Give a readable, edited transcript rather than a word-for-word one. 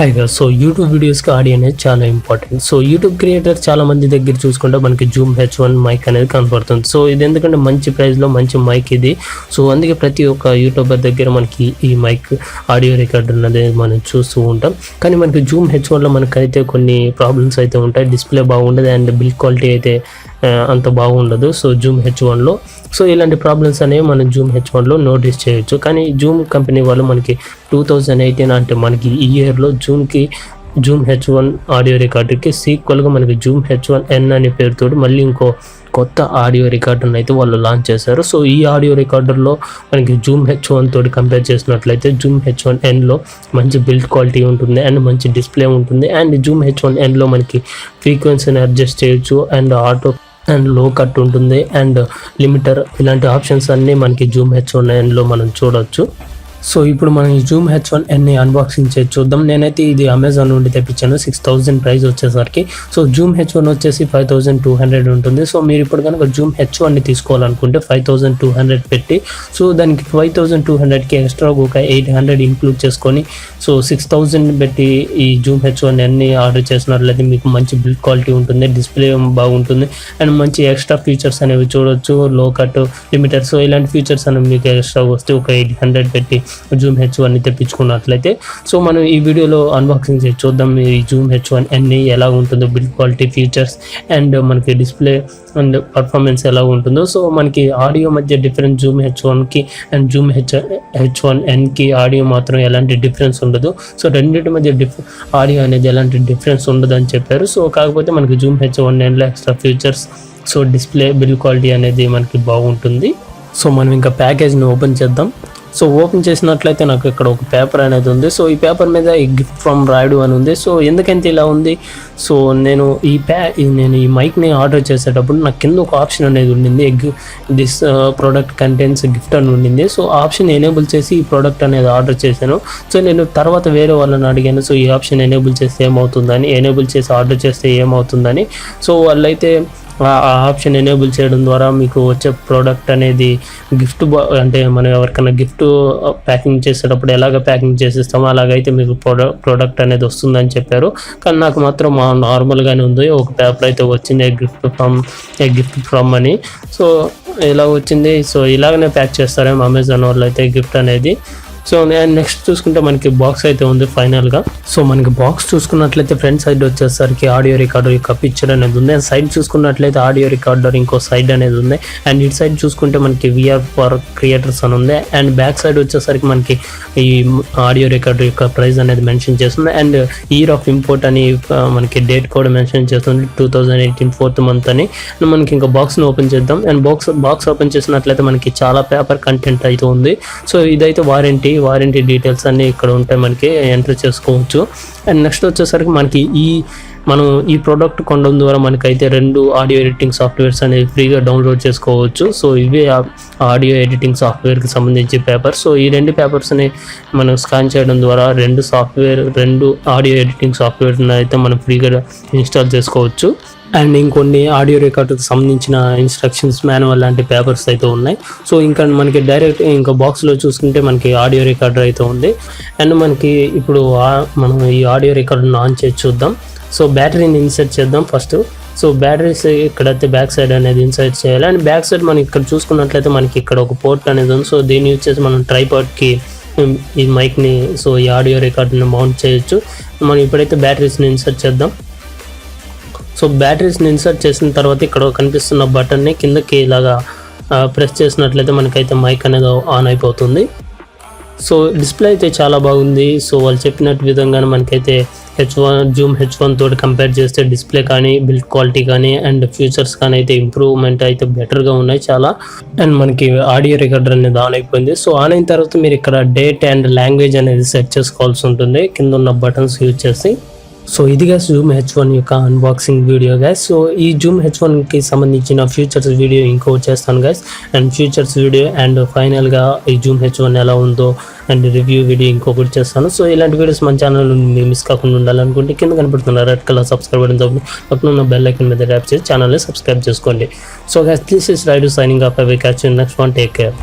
హాయిగా so YouTube వీడియోస్కి audio అనేది చాలా ఇంపార్టెంట్. సో యూట్యూబ్ క్రియేటర్ చాలా మంది దగ్గర చూసుకుంటే మనకి జూమ్ H1 మైక్ అనేది కనపడుతుంది. సో ఇది ఎందుకంటే మంచి ప్రైస్లో మంచి మైక్ ఇది. సో అందుకే ప్రతి ఒక్క యూట్యూబర్ దగ్గర మనకి ఈ మైక్ ఆడియో రికార్డర్ అనేది మనం చూస్తూ ఉంటాం. కానీ మనకి జూమ్ H1లో మనకైతే కొన్ని ప్రాబ్లమ్స్ అయితే ఉంటాయి. డిస్ప్లే బాగుండదు అండ్ బిల్డ్ క్వాలిటీ అయితే అంత బాగుండదు. సో జూమ్ H1లో సో ఇలాంటి ప్రాబ్లమ్స్ అనేవి మనం జూమ్ H1లో నోటీస్ చేయొచ్చు. కానీ జూమ్ కంపెనీ వాళ్ళు మనకి 2018 అంటే మనకి ఈ ఇయర్లో జూమ్ H1 ఆడియో రికార్డర్కి సీక్వల్గా మనకి జూమ్ H1N అనే పేరుతో మళ్ళీ ఇంకో కొత్త ఆడియో రికార్డర్ని అయితే వాళ్ళు లాంచ్ చేశారు. సో ఈ ఆడియో రికార్డర్లో మనకి జూమ్ H1 తోటి కంపేర్ చేసినట్లయితే జూమ్ H1Nలో మంచి బిల్డ్ క్వాలిటీ ఉంటుంది అండ్ మంచి డిస్ప్లే ఉంటుంది. అండ్ జూమ్ H1Nలో మనకి ఫ్రీక్వెన్సీని అడ్జస్ట్ చేయొచ్చు అండ్ ఆటో అండ్ లో కట్ ఉంటుంది అండ్ లిమిటర్ ఇలాంటి ఆప్షన్స్ అన్నీ మనకి జూమ్ H1Nలో మనం చూడవచ్చు. సో ఇప్పుడు మనం ఈ జూమ్ H1N అన్బాక్సింగ్ చేసి చూద్దాం. నేనైతే ఇది అమెజాన్ నుండి తెప్పించాను. 6000 ప్రైస్ వచ్చేసరికి. సో జూమ్ H1 వచ్చేసి 5200 ఉంటుంది. సో మీరు ఇప్పుడు కనుక జూమ్ H1ని తీసుకోవాలనుకుంటే 5200 పెట్టి సో దానికి 5200కి ఎక్స్ట్రా ఒక 800 ఇంక్లూడ్ చేసుకొని సో 6000 పెట్టి ఈ జూమ్ H1Nని ఆర్డర్ చేసినట్లయితే మీకు మంచి బిల్డ్ క్వాలిటీ ఉంటుంది, డిస్ప్లే బాగుంటుంది అండ్ మంచి ఎక్స్ట్రా ఫీచర్స్ అనేవి చూడొచ్చు. లో కట్, లిమిటర్ సో ఇలాంటి ఫీచర్స్ అనేవి మీకు ఎక్స్ట్రా వస్తే ఒక 800 పెట్టి జూమ్ H1ని తెప్పించుకున్నట్లయితే సో మనం ఈ వీడియోలో అన్బాక్సింగ్ చేసి చూద్దాం ఈ జూమ్ H1N ఎలా ఉంటుందో, బిల్డ్ క్వాలిటీ, ఫీచర్స్ అండ్ మనకి డిస్ప్లే అండ్ పర్ఫార్మెన్స్ ఎలా ఉంటుందో. సో మనకి ఆడియో మధ్య డిఫరెన్స్ జూమ్ H1కి అండ్ జూమ్ H1Nకి ఆడియో మాత్రం ఎలాంటి డిఫరెన్స్ ఉండదు. సో రెండింటి మధ్య ఆడియో అనేది ఎలాంటి డిఫరెన్స్ ఉండదు అని చెప్పారు. సో కాకపోతే మనకి జూమ్ H1Nలో extra features so display, build quality అనేది మనకి బాగుంటుంది. సో మనం ఇంకా ప్యాకేజ్ని ఓపెన్ చేద్దాం. సో ఓపెన్ చేసినట్లయితే నాకు ఇక్కడ ఒక పేపర్ అనేది ఉంది. సో ఈ పేపర్ మీద ఈ గిఫ్ట్ ఫ్రమ్ రాయుడు అని ఉంది. సో ఎందుకంటే ఇలా ఉంది, సో నేను ఈ మైక్ని ఆర్డర్ చేసేటప్పుడు నాకు కింద ఒక ఆప్షన్ అనేది ఉండింది, దిస్ ప్రోడక్ట్ కంటెంట్స్ గిఫ్ట్ అని ఉండింది. సో ఆప్షన్ ఎనేబుల్ చేసి ఈ ప్రోడక్ట్ అనేది ఆర్డర్ చేశాను. సో నేను తర్వాత వేరే వాళ్ళని అడిగాను, సో ఈ ఆప్షన్ ఎనేబుల్ చేస్తే ఏమవుతుందని, ఎనేబుల్ చేసి ఆర్డర్ చేస్తే ఏమవుతుందని. సో వాళ్ళైతే ఆ ఆప్షన్ ఎనేబుల్ చేయడం ద్వారా మీకు వచ్చే ప్రోడక్ట్ అనేది గిఫ్ట్ అంటే మనం ఎవరికైనా గిఫ్ట్ ప్యాకింగ్ చేసేటప్పుడు ఎలాగ ప్యాకింగ్ చేసిస్తామో అలాగైతే మీకు ప్రోడక్ట్ అనేది వస్తుందని చెప్పారు. కానీ నాకు మాత్రం నార్మల్గానే ఉంది. ఒక పేపర్ అయితే వచ్చింది గిఫ్ట్ ఫ్రమ్ అని. సో ఇలా వచ్చింది. సో ఇలాగనే ప్యాక్ చేస్తారేమో అమెజాన్ వాళ్ళు అయితే గిఫ్ట్ అనేది. సో నేను నెక్స్ట్ చూసుకుంటే మనకి బాక్స్ అయితే ఉంది ఫైనల్గా. సో మనకి బాక్స్ చూసుకున్నట్లయితే ఫ్రంట్ సైడ్ వచ్చేసరికి ఆడియో రికార్డర్ యొక్క పిక్చర్ అనేది ఉంది. అండ్ సైడ్ చూసుకున్నట్లయితే ఆడియో రికార్డర్ ఇంకో సైడ్ అనేది ఉంది. అండ్ ఇటు సైడ్ చూసుకుంటే మనకి VR ఫర్ క్రియేటర్స్ అని ఉంది. అండ్ బ్యాక్ సైడ్ వచ్చేసరికి మనకి ఈ ఆడియో రికార్డర్ యొక్క ప్రైస్ అనేది మెన్షన్ చేస్తుంది. అండ్ ఇయర్ ఆఫ్ ఇంపోర్ట్ అని మనకి డేట్ కూడా మెన్షన్ చేస్తుంది, 2018 4th month అని. మనకి ఇంకా బాక్స్ని ఓపెన్ చేద్దాం. అండ్ బాక్స్ ఓపెన్ చేసినట్లయితే మనకి చాలా పేపర్ కంటెంట్ అయితే ఉంది. సో ఇదైతే వారంటీ డీటెయిల్స్ అన్నీ ఇక్కడ ఉంటాయి, మనకి ఎంటర్ చేసుకోవచ్చు. అండ్ నెక్స్ట్ వచ్చేసరికి మనకి మనం ఈ ప్రోడక్ట్ కొనడం ద్వారా మనకైతే 2 ఆడియో ఎడిటింగ్ సాఫ్ట్వేర్స్ అనేవి ఫ్రీగా డౌన్లోడ్ చేసుకోవచ్చు. సో ఇవే ఆడియో ఎడిటింగ్ సాఫ్ట్వేర్కి సంబంధించి పేపర్. సో ఈ 2 పేపర్స్ని మనం స్కాన్ చేయడం ద్వారా 2 ఆడియో ఎడిటింగ్ సాఫ్ట్వేర్ని అయితే మనం ఫ్రీగా ఇన్స్టాల్ చేసుకోవచ్చు. అండ్ ఇంకొన్ని ఆడియో రికార్డుకి సంబంధించిన ఇన్స్ట్రక్షన్స్ మాన్యువల్ లాంటి పేపర్స్ అయితే ఉన్నాయి. సో ఇంకా మనకి డైరెక్ట్ ఇంకా బాక్స్లో చూసుకుంటే మనకి ఆడియో రికార్డర్ అయితే ఉంది. అండ్ మనకి ఇప్పుడు మనం ఈ ఆడియో రికార్డర్ని ఆన్ చేసి చూద్దాం. సో బ్యాటరీని ఇన్సర్ట్ చేద్దాం ఫస్ట్. సో బ్యాటరీస్ ఇక్కడైతే బ్యాక్ సైడ్ అనేది ఇన్సర్ట్ చేయాలి. అండ్ బ్యాక్ సైడ్ మనం ఇక్కడ చూసుకున్నట్లయితే మనకి ఇక్కడ ఒక పోర్ట్ అనేది ఉంది. సో దీన్ని యూజ్ చేసి మనం ట్రైపాడ్కి ఈ మైక్ని సో ఈ ఆడియో రికార్డర్ని మౌంట్ చేయొచ్చు. మనం ఇప్పుడైతే బ్యాటరీస్ని ఇన్సర్ట్ చేద్దాం. సో బ్యాటరీస్ని ఇన్సర్ట్ చేసిన తర్వాత ఇక్కడ కనిపిస్తున్న బటన్ని కిందకి ఇలాగా ప్రెస్ చేసినట్లయితే మనకైతే మైక్ అనేది ఆన్ అయిపోతుంది. సో డిస్ప్లే అయితే చాలా బాగుంది. సో వాళ్ళు చెప్పినట్టు విధంగానే మనకైతే జూమ్ H1 తోటి కంపేర్ చేస్తే డిస్ప్లే కానీ, బిల్డ్ క్వాలిటీ కానీ అండ్ ఫీచర్స్ కానీ అయితే ఇంప్రూవ్మెంట్ అయితే బెటర్గా ఉన్నాయి చాలా. అండ్ మనకి ఆడియో రికార్డర్ అనేది ఆన్ అయిపోయింది. సో ఆన్ అయిన తర్వాత మీరు ఇక్కడ డేట్ అండ్ లాంగ్వేజ్ అనేది సెట్ చేసుకోవాల్సి ఉంటుంది కింద ఉన్న బటన్స్ యూజ్ చేసి. సో ఇది గైస్ జూమ్ H1 యొక్క అన్బాక్సింగ్ వీడియో గైస్. సో ఈ జూమ్ H1కి సంబంధించిన ఫ్యూచర్స్ వీడియో ఇంకో చేస్తాను guys. And futures video and ఫైనల్గా ఈ జూమ్ H1 ఎలా ఉందో అండ్ రివ్యూ వీడియో ఇంకొకటి చేస్తాను. సో ఇలాంటి వీడియోస్ మన ఛానల్ మీరు మిస్ కాకుండా ఉండాలనుకుంటే కింద కనపడుతున్న రెడ్ కలర్ సబ్స్క్రైబ్ బటన్ పక్కన ఉన్న బెల్ ఐకాన్ మీద ట్యాప్ చేసి ఛానల్ని సబ్స్క్రైబ్ చేసుకోండి. So guys this is Rayudu signing off. I will catch you next one. Take care.